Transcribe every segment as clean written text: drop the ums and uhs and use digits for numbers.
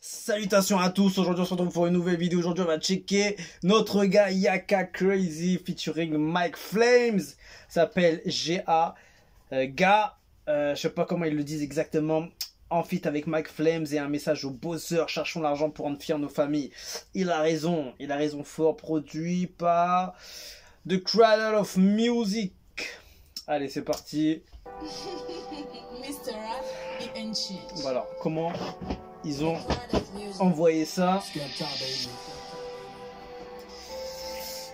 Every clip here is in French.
Salutations à tous, aujourd'hui on se retrouve pour une nouvelle vidéo. Aujourd'hui on va checker notre gars Yaka Crazy featuring Mike Flames. Ça s'appelle GA. Je sais pas comment ils le disent exactement. En feat avec Mike Flames et un message aux bosseurs, cherchons l'argent pour rendre fiers nos familles. Il a raison fort, produit par The Cradle of Music. Allez c'est parti. Voilà, comment ils ont envoyé ça.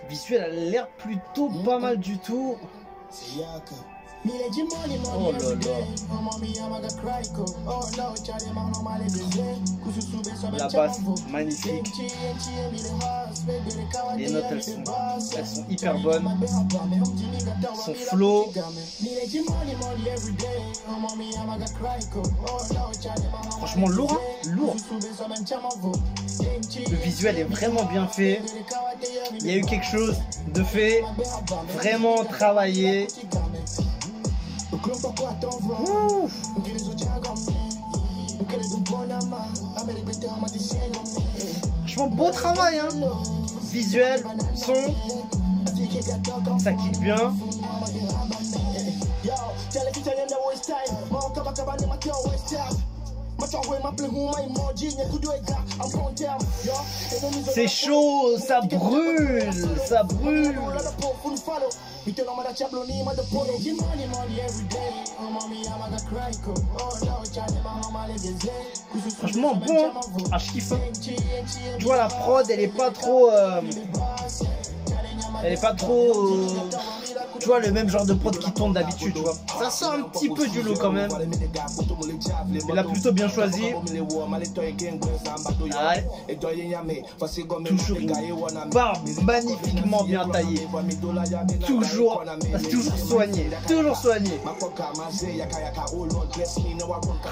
Visuel a l'air plutôt pas mal du tout. Oh là là. La basse, magnifique. Les notes, elles sont hyper bonnes. Son flow. Franchement lourd, hein, lourd. Le visuel est vraiment bien fait. Il y a eu quelque chose de fait, vraiment travaillé. Ouh. Franchement beau travail hein. Visuel, son, ça kick bien. C'est chaud, ça brûle, ça brûle. Franchement bon, hein. Ah, je kiffe. Tu vois la prod, elle est pas trop, tu vois le même genre de prod qui tourne d'habitude, tu vois. Ça sort un petit peu du lot quand même. Il a plutôt bien choisi. Ouais. Toujours une barbe magnifiquement bien taillée. Toujours soigné. Toujours soigné.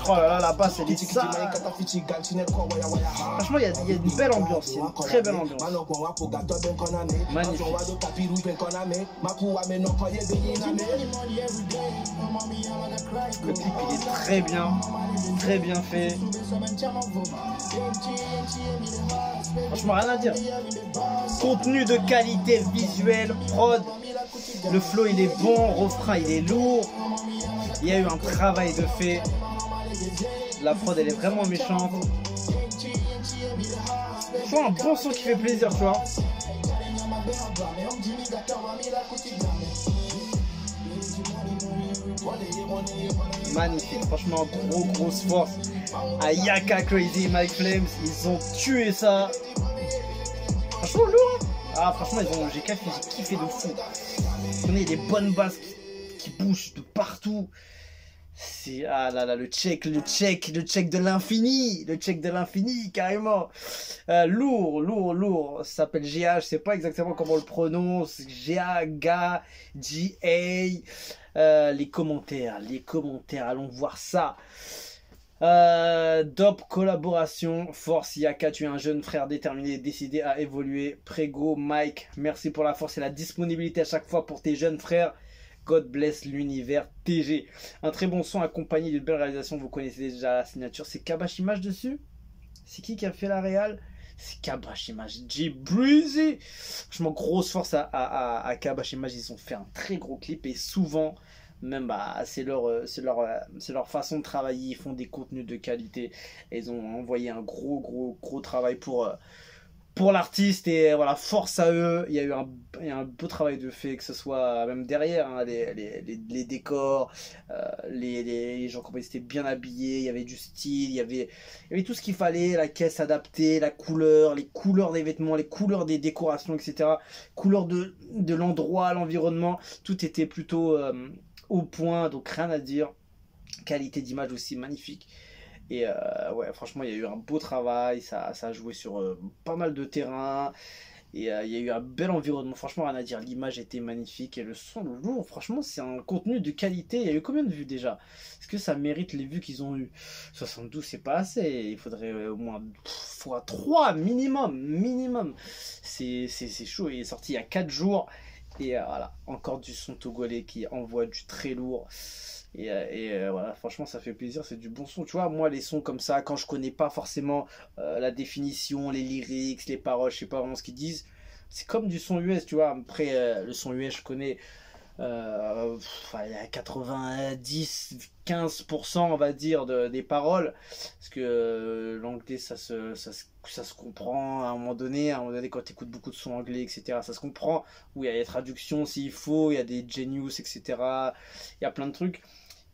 Oh là là, la basse elle est sale. Franchement, il y a une belle ambiance. Il y a une très belle ambiance. Magnifique. Le clip il est très bien fait. Franchement rien à dire. Contenu de qualité, visuel, prod. Le flow il est bon, refrain il est lourd. Il y a eu un travail de fait. La prod elle est vraiment méchante. Je vois un bon son qui fait plaisir, tu vois. Magnifique, franchement grosse force à Yaka Crazy et Mike Flames, ils ont tué ça. Franchement lourd. Ah franchement j'ai kiffé de fou. On a des bonnes basses qui bougent de partout. C'est ah là là le check de l'infini carrément. Lourd. Ça s'appelle GA, je sais pas exactement comment on le prononce. GA, les commentaires, allons voir ça. Dope collaboration, force Yaka, tu es un jeune frère déterminé, décidé à évoluer. Prego Mike, merci pour la force et la disponibilité à chaque fois pour tes jeunes frères. God bless l'univers TG. Un très bon son accompagné d'une belle réalisation. Vous connaissez déjà la signature. C'est Kabash Image dessus. C'est qui a fait la réal? C'est Kabash Image. G-Breezy. Franchement, grosse force à Kabash Image. Ils ont fait un très gros clip. Et souvent, même c'est leur façon de travailler. Ils font des contenus de qualité. Et ils ont envoyé un gros travail pour l'artiste et voilà, force à eux. Il y a eu un beau travail de fait, que ce soit même derrière hein, les décors, les gens comment ils étaient bien habillés, il y avait du style, il y avait tout ce qu'il fallait, la caisse adaptée, la couleur, les couleurs des vêtements, les couleurs des décorations, etc. Couleur de l'endroit, l'environnement, tout était plutôt au point, donc rien à dire. Qualité d'image aussi magnifique. Et ouais, franchement, il y a eu un beau travail, ça a joué sur pas mal de terrain. Et il y a eu un bel environnement, franchement, rien à dire. L'image était magnifique et le son lourd. Franchement, c'est un contenu de qualité. Il y a eu combien de vues déjà? Est-ce que ça mérite les vues qu'ils ont eu? 72, c'est pas assez. Il faudrait au moins x3 minimum. C'est chaud. Il est sorti il y a 4 jours. Et voilà, encore du son togolais qui envoie du très lourd. Voilà, franchement, ça fait plaisir, c'est du bon son. Tu vois, moi, les sons comme ça, quand je connais pas forcément la définition, les lyrics, les paroles, je sais pas vraiment ce qu'ils disent, c'est comme du son US, tu vois. Après, le son US, je connais il y a 90-15% on va dire des paroles parce que l'anglais ça se comprend à un moment donné quand tu écoutes beaucoup de sons anglais etc ça se comprend où il y a les traductions s'il faut il y a des genius etc il y a plein de trucs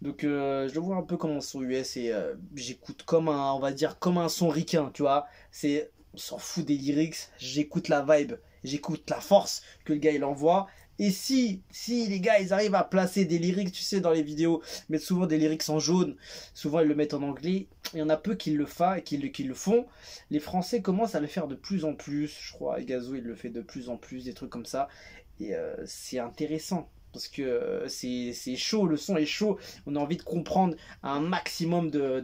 donc je le vois un peu comme un son US et j'écoute comme un on va dire comme un son ricain tu vois c'est on s'en fout des lyrics j'écoute la vibe j'écoute la force que le gars il envoie et si les gars ils arrivent à placer des lyrics, tu sais, dans les vidéos, mettent souvent des lyrics en jaune, souvent ils le mettent en anglais, il y en a peu qui le font, qui le font. Les Français commencent à le faire de plus en plus, je crois, Gazo il le fait de plus en plus, des trucs comme ça, et c'est intéressant. Parce que c'est chaud, le son est chaud, on a envie de comprendre un maximum au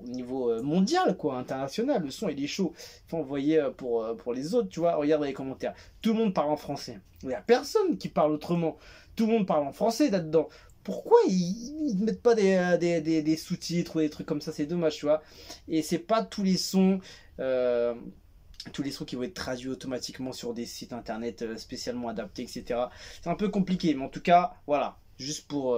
niveau mondial, quoi, international. Le son il est chaud. Il faut envoyer pour les autres, tu vois. Regarde dans les commentaires. Tout le monde parle en français. Il n'y a personne qui parle autrement. Tout le monde parle en français là-dedans. Pourquoi ils ne mettent pas des sous-titres ou des trucs comme ça? C'est dommage, tu vois. Et c'est pas tous les sons qui vont être traduits automatiquement sur des sites internet spécialement adaptés, etc. C'est un peu compliqué, mais en tout cas, voilà. Juste pour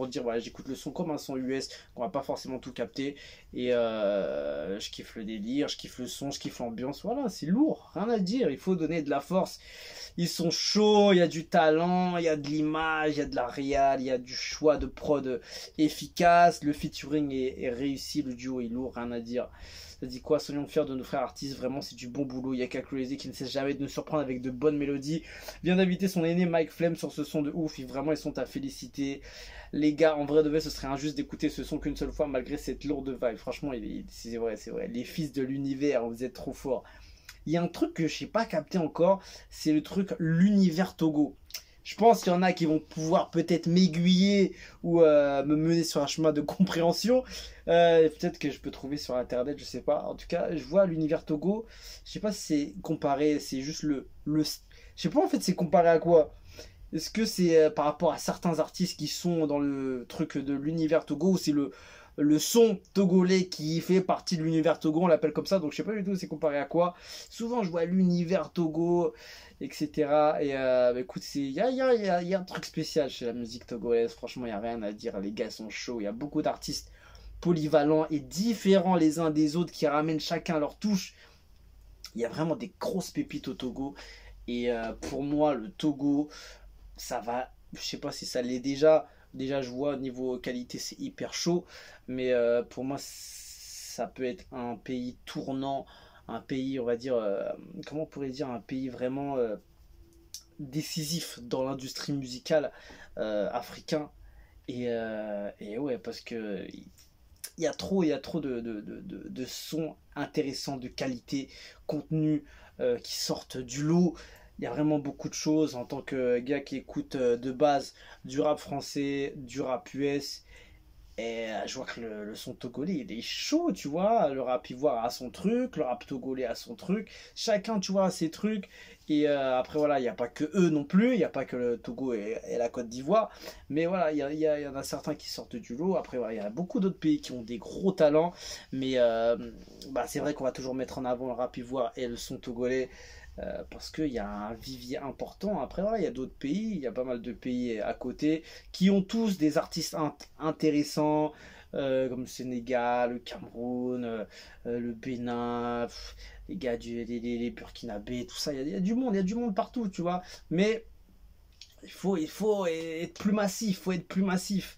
dire, voilà, j'écoute le son comme un son US, qu'on va pas forcément tout capter. Et je kiffe le délire, je kiffe le son, je kiffe l'ambiance. Voilà, c'est lourd, rien à dire. Il faut donner de la force. Ils sont chauds, il y a du talent, il y a de l'image, il y a de la réal, il y a du choix de prod efficace. Le featuring est réussi, le duo est lourd, rien à dire. Ça dit quoi? Soyons fiers de nos frères artistes, vraiment c'est du bon boulot. Yaka Crazy qui ne cesse jamais de nous surprendre avec de bonnes mélodies. Vient d'inviter son aîné Mike Flem sur ce son de ouf. Vraiment ils sont à féliciter. Les gars, en vrai de vrai, ce serait injuste d'écouter ce son qu'une seule fois malgré cette lourde vibe. Franchement, c'est vrai, c'est vrai. Les fils de l'univers, vous êtes trop forts. Il y a un truc que je n'ai pas capté encore, c'est le truc l'univers Togo. Je pense qu'il y en a qui vont pouvoir peut-être m'aiguiller ou me mener sur un chemin de compréhension. Peut-être que je peux trouver sur internet, je sais pas. En tout cas, je vois l'univers Togo. Je sais pas si c'est comparé, c'est juste je sais pas en fait c'est comparé à quoi. Est-ce que c'est par rapport à certains artistes qui sont dans le truc de l'univers Togo ou c'est le son togolais qui fait partie de l'univers Togo, on l'appelle comme ça, donc je sais pas du tout c'est comparé à quoi. Souvent je vois l'univers Togo, etc. Et bah, écoute, il y a un truc spécial chez la musique togolaise, franchement il n'y a rien à dire, les gars sont chauds, il y a beaucoup d'artistes polyvalents et différents les uns des autres qui ramènent chacun leur touche. Il y a vraiment des grosses pépites au Togo. Et pour moi, le Togo, ça va, je sais pas si ça l'est déjà. Déjà, je vois au niveau qualité, c'est hyper chaud. Mais pour moi, ça peut être un pays tournant, un pays, on va dire, comment on pourrait dire, un pays vraiment décisif dans l'industrie musicale africain. Et ouais, parce que il y a trop de sons intéressants, de qualité, contenus qui sortent du lot. Il y a vraiment beaucoup de choses en tant que gars qui écoute de base du rap français, du rap US. Et je vois que le son togolais, il est chaud, tu vois. Le rap ivoire a son truc, le rap togolais a son truc. Chacun, tu vois, a ses trucs. Et après, voilà, il n'y a pas que eux non plus. Il n'y a pas que le Togo et la Côte d'Ivoire. Mais voilà, il y en a certains qui sortent du lot. Après, voilà, il y a beaucoup d'autres pays qui ont des gros talents. Mais bah, c'est vrai qu'on va toujours mettre en avant le rap ivoire et le son togolais. Parce qu'il y a un vivier important. Après, voilà, il y a d'autres pays, il y a pas mal de pays à côté qui ont tous des artistes intéressants, comme le Sénégal, le Cameroun, le Bénin, les gars les Burkinabés, tout ça. Il y a du monde, il y a du monde partout, tu vois. Mais il faut être plus massif, il faut être plus massif,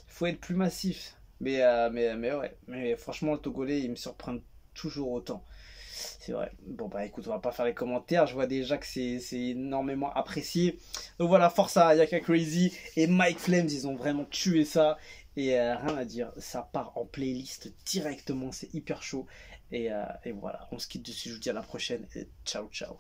il faut être plus massif. Mais ouais, mais franchement, le Togolais, il me surprend toujours autant. C'est vrai. Bon bah écoute, on va pas faire les commentaires. Je vois déjà que c'est énormément apprécié. Donc voilà, force à Yaka Crazy et Mike Flames, ils ont vraiment tué ça. Et rien à dire, ça part en playlist directement, c'est hyper chaud. Et voilà, on se quitte dessus, je vous dis à la prochaine et ciao ciao.